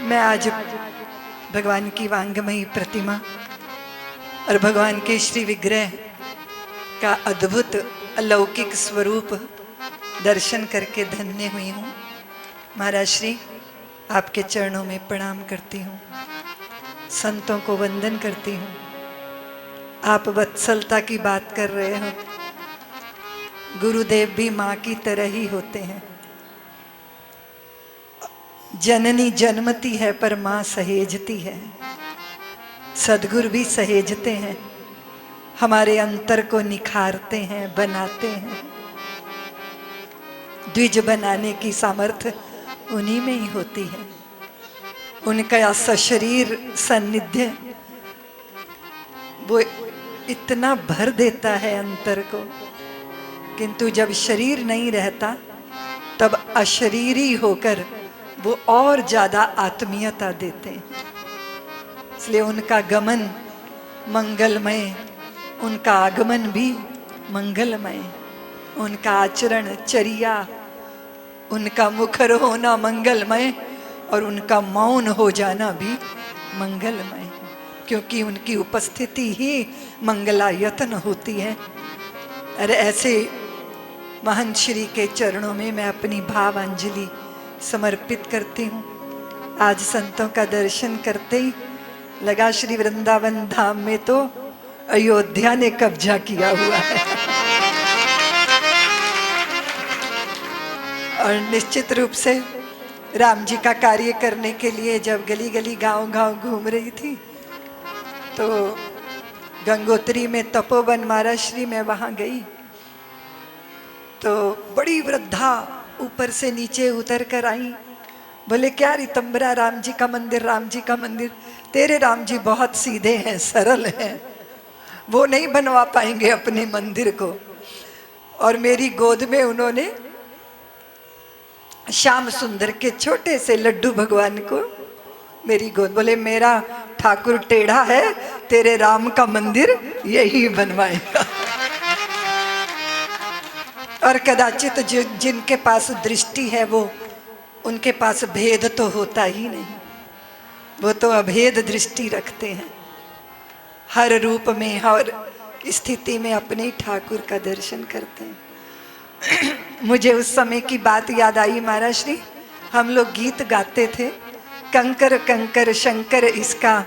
मैं आज भगवान की वांगमयी प्रतिमा और भगवान के श्री विग्रह का अद्भुत अलौकिक स्वरूप दर्शन करके धन्य हुई हूँ। महाराज श्री, आपके चरणों में प्रणाम करती हूँ, संतों को वंदन करती हूँ। आप वत्सलता की बात कर रहे हो, गुरुदेव भी माँ की तरह ही होते हैं। जननी जन्मती है पर माँ सहेजती है। सद्गुरु भी सहेजते हैं, हमारे अंतर को निखारते हैं, बनाते हैं। द्विज बनाने की सामर्थ्य उन्हीं में ही होती है। उनका सशरीर सानिध्य वो इतना भर देता है अंतर को, किंतु जब शरीर नहीं रहता तब अशरीरी होकर वो और ज्यादा आत्मीयता देते हैं। इसलिए उनका गमन मंगलमय, उनका आगमन भी मंगलमय, उनका आचरण चर्या, उनका मुखर होना मंगलमय और उनका मौन हो जाना भी मंगलमय, क्योंकि उनकी उपस्थिति ही मंगलायतन होती है। अरे ऐसे महान श्री के चरणों में मैं अपनी भावांजलि समर्पित करती हूँ। आज संतों का दर्शन करते ही लगा श्री वृंदावन धाम में तो अयोध्या ने कब्जा किया हुआ है। और निश्चित रूप से राम जी का कार्य करने के लिए जब गली गली गांव गांव घूम रही थी तो गंगोत्री में तपोवन महाराज श्री में वहां गई तो बड़ी वृद्धा ऊपर से नीचे उतर कर आई। बोले, क्या रितंबरा, राम जी का मंदिर, राम जी का मंदिर। तेरे राम जी बहुत सीधे हैं, सरल हैं, वो नहीं बनवा पाएंगे अपने मंदिर को। और मेरी गोद में उन्होंने श्याम सुंदर के छोटे से लड्डू भगवान को मेरी गोद, बोले मेरा ठाकुर टेढ़ा है, तेरे राम का मंदिर यही बनवाएगा। और कदाचित जिनके पास दृष्टि है वो, उनके पास भेद तो होता ही नहीं, वो तो अभेद दृष्टि रखते हैं। हर रूप में, हर स्थिति में अपने ठाकुर का दर्शन करते हैं। मुझे उस समय की बात याद आई महाराज श्री, हम लोग गीत गाते थे, कंकर कंकर शंकर इसका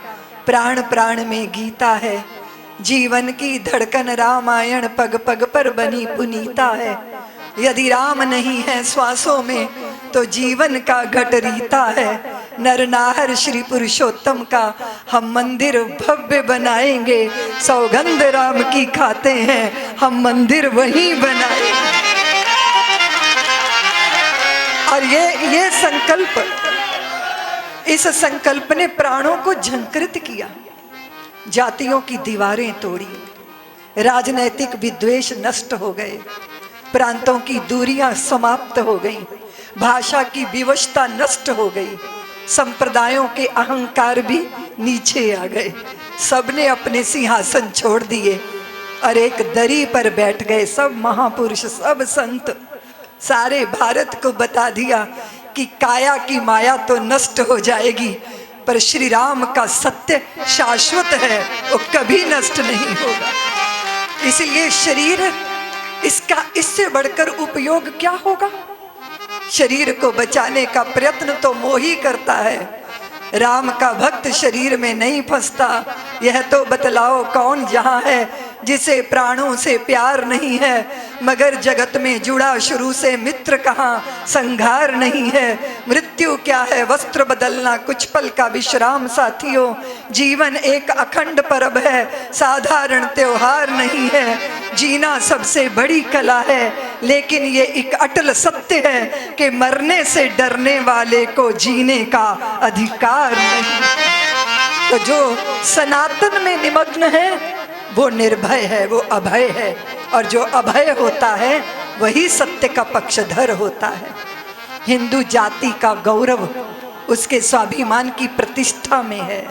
प्राण प्राण में गीता है, जीवन की धड़कन रामायण पग पग पर बनी पुनीता है, यदि राम नहीं है श्वासों में तो जीवन का घट रीता है, नर नाहर श्री पुरुषोत्तम का हम मंदिर भव्य बनाएंगे, सौगंध राम की खाते हैं हम मंदिर वहीं बनाएंगे। और ये संकल्प, इस संकल्प ने प्राणों को झंकृत किया, जातियों की दीवारें तोड़ी, राजनैतिक विद्वेष नष्ट हो गए, प्रांतों की दूरियां समाप्त हो गई, भाषा की विवशता नष्ट हो गई, संप्रदायों के अहंकार भी नीचे आ गए, सबने अपने सिंहासन छोड़ दिए और एक दरी पर बैठ गए। सब महापुरुष, सब संत, सारे भारत को बता दिया कि काया की माया तो नष्ट हो जाएगी पर श्री राम का सत्य शाश्वत है, वो कभी नष्ट नहीं होगा। इसलिए शरीर, इसका इससे बढ़कर उपयोग क्या होगा? शरीर को बचाने का प्रयत्न तो मोही करता है, राम का भक्त शरीर में नहीं फंसता। यह तो बतलाओ कौन जहाँ है जिसे प्राणों से प्यार नहीं है, मगर जगत में जुड़ा शुरू से मित्र कहाँ संघार नहीं है। मृत्यु क्या है, वस्त्र बदलना कुछ पल का विश्राम साथियों, जीवन एक अखंड पर्व है, साधारण त्योहार नहीं है। जीना सबसे बड़ी कला है, लेकिन ये एक अटल सत्य है कि मरने से डरने वाले को जीने का अधिकार नहीं। तो जो सनातन में निमग्न है वो निर्भय है, वो अभय है, और जो अभय होता है वही सत्य का पक्षधर होता है। हिंदू जाति का गौरव उसके स्वाभिमान की प्रतिष्ठा में है,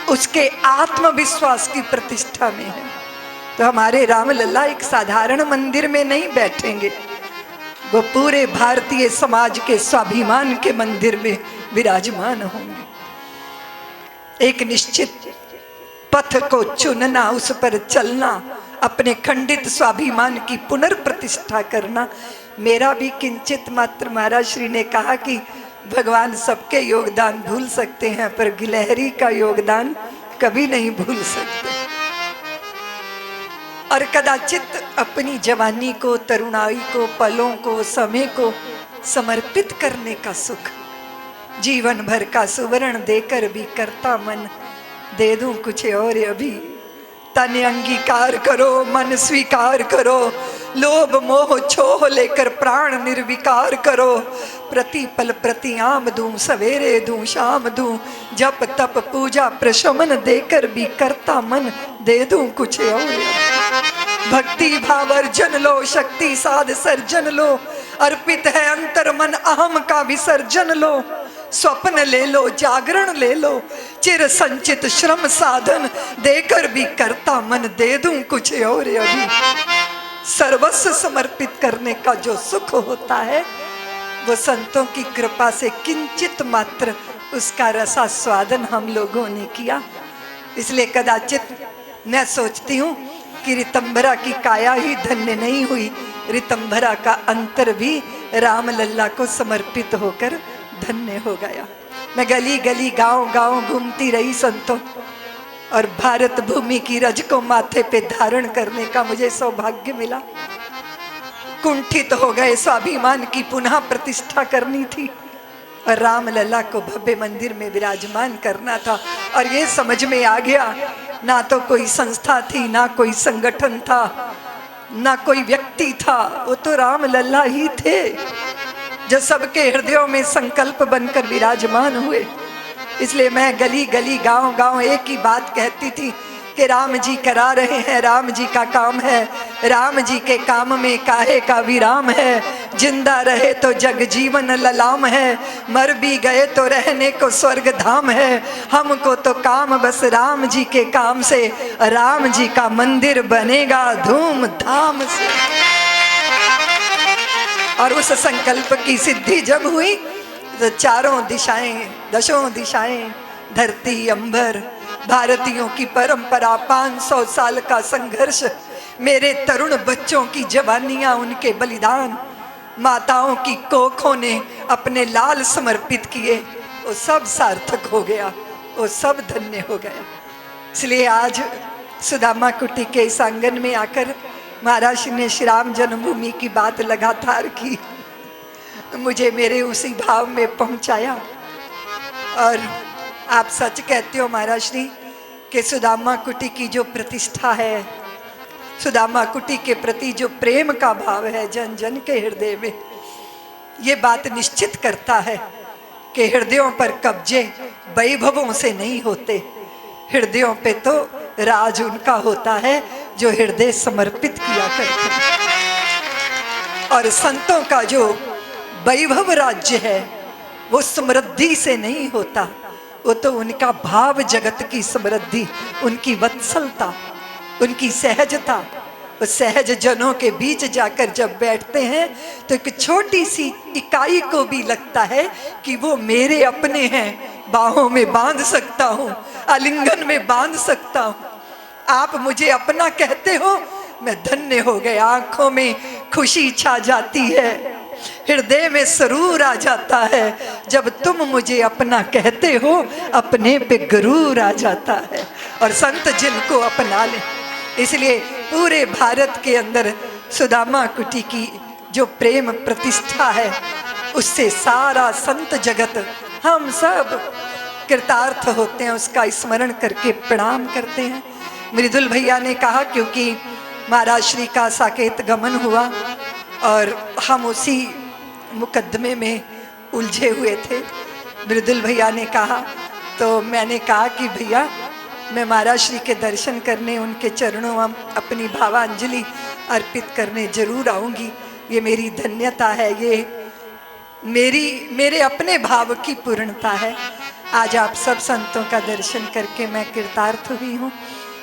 उसके आत्मविश्वास की प्रतिष्ठा में है। तो हमारे रामलला एक साधारण मंदिर में नहीं बैठेंगे, वो पूरे भारतीय समाज के स्वाभिमान के मंदिर में विराजमान होंगे। एक निश्चित पथ को चुनना, उस पर चलना, अपने खंडित स्वाभिमान की पुनर्प्रतिष्ठा करना। मेरा भी किंचित मात्र महाराज श्री ने कहा कि भगवान सबके योगदान भूल सकते हैं पर गिलहरी का योगदान कभी नहीं भूल सकते। और कदाचित अपनी जवानी को, तरुणाई को, पलों को, समय को समर्पित करने का सुख, जीवन भर का सुवर्ण देकर भी करता मन दे दूं कुछ और अभी। तन अंगीकार करो, मन स्वीकार करो, लोभ मोह छोह लेकर प्राण निर्विकार करो। प्रतिपल प्रतियाम दूं, सवेरे दूं, शाम दूं, जप तप पूजा प्रशमन देकर भी करता मन दे दूं कुछ और। भक्ति भाव अर्जन लो, शक्ति साध सर्जन लो, अर्पित है अंतर मन अहम का विसर्जन लो। स्वप्न ले लो, जागरण ले लो, चिर संचित श्रम साधन देकर भी करता मन दे दूं कुछ और अभी। सर्वस्व समर्पित करने का जो सुख होता है वो संतों की कृपा से किंचित मात्र उसका रसास्वादन हम लोगों ने किया। इसलिए कदाचित मैं सोचती हूँ कि ऋतंभरा की काया ही धन्य नहीं हुई, ऋतंभरा का अंतर भी राम लल्ला को समर्पित होकर धन्य हो गया। मैं गली गली गांव गांव घूमती रही संतों, और भारत भूमि की रज को माथे पे धारण करने का मुझे सौभाग्य मिला। कुंठित हो गए, स्वाभिमान की पुनः प्रतिष्ठा करनी थी और राम लल्ला को भव्य मंदिर में विराजमान करना था। और ये समझ में आ गया, ना तो कोई संस्था थी, ना कोई संगठन था, ना कोई व्यक्ति था, वो तो राम लल्ला ही थे जो सबके हृदयों में संकल्प बनकर विराजमान हुए। इसलिए मैं गली गली गांव गांव एक ही बात कहती थी कि राम जी करा रहे हैं, राम जी का काम है, राम जी के काम में काहे का विराम है। जिंदा रहे तो जग जीवन ललाम है, मर भी गए तो रहने को स्वर्ग धाम है। हमको तो काम बस राम जी के काम से, राम जी का मंदिर बनेगा धूम धाम से। और उस संकल्प की सिद्धि जब हुई तो चारों दिशाएं, दशों दिशाएं, धरती अंबर, भारतीयों की परंपरा, 500 साल का संघर्ष, मेरे तरुण बच्चों की जवानियां, उनके बलिदान, माताओं की कोखों ने अपने लाल समर्पित किए, वो सब सार्थक हो गया, वो सब धन्य हो गया। इसलिए आज सुदामा कुटी के इस आंगन में आकर महाराज ने श्री राम जन्मभूमि की बात लगातार की, मुझे मेरे उसी भाव में पहुंचाया। और आप सच कहते हो महाराज श्री कि सुदामा कुटी की जो प्रतिष्ठा है, सुदामा कुटी के प्रति जो प्रेम का भाव है जन जन के हृदय में, ये बात निश्चित करता है कि हृदयों पर कब्जे वैभवों से नहीं होते, हृदयों पे तो राज उनका होता है जो हृदय समर्पित किया करते हैं। और संतों का जो वैभव राज्य है वो समृद्धि से नहीं होता, वो तो उनका भाव जगत की समृद्धि, उनकी वत्सलता, उनकी सहजता। वो सहज जनों के बीच जाकर जब बैठते हैं तो एक छोटी सी इकाई को भी लगता है कि वो मेरे अपने हैं, बाहों में बांध सकता हूँ, आलिंगन में बांध सकता हूँ। आप मुझे अपना कहते हो, मैं धन्य हो गया। आंखों में खुशी छा जाती है, हृदय में सरूर आ जाता है जब तुम मुझे अपना कहते हो, अपने पे गुरूर आ जाता है। और संत जिनको अपना ले, इसलिए पूरे भारत के अंदर सुदामा कुटी की जो प्रेम प्रतिष्ठा है उससे सारा संत जगत, हम सब कृतार्थ होते हैं, उसका स्मरण करके प्रणाम करते हैं। मृदुल भैया ने कहा क्योंकि महाराज श्री का साकेत गमन हुआ और हम उसी मुकदमे में उलझे हुए थे, मृदुल भैया ने कहा, तो मैंने कहा कि भैया मैं महाराज श्री के दर्शन करने, उनके चरणों में अपनी भावांजलि अर्पित करने जरूर आऊँगी। ये मेरी धन्यता है, ये मेरे अपने भाव की पूर्णता है। आज आप सब संतों का दर्शन करके मैं कृतार्थ हुई हूँ।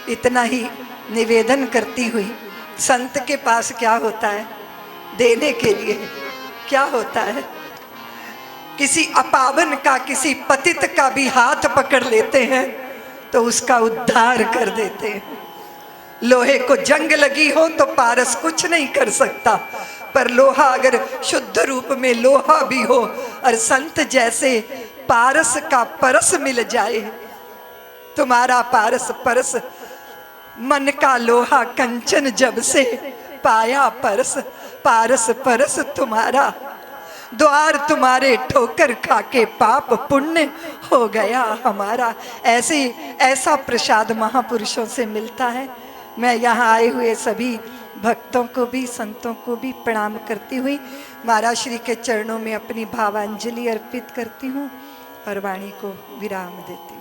इतना ही निवेदन करती हुई, संत के पास क्या होता है देने के लिए, क्या होता है? किसी अपावन का, किसी पतित का भी हाथ पकड़ लेते हैं तो उसका उद्धार कर देते हैं। लोहे को जंग लगी हो तो पारस कुछ नहीं कर सकता, पर लोहा अगर शुद्ध रूप में लोहा भी हो और संत जैसे पारस का परस मिल जाए, तुम्हारा पारस परस, मन का लोहा कंचन जब से पाया परस, पारस परस तुम्हारा, द्वार तुम्हारे ठोकर खाके पाप पुण्य हो गया हमारा। ऐसा प्रसाद महापुरुषों से मिलता है। मैं यहाँ आए हुए सभी भक्तों को भी, संतों को भी प्रणाम करती हुई महाराज श्री के चरणों में अपनी भावांजलि अर्पित करती हूँ और वाणी को विराम देती हूँ।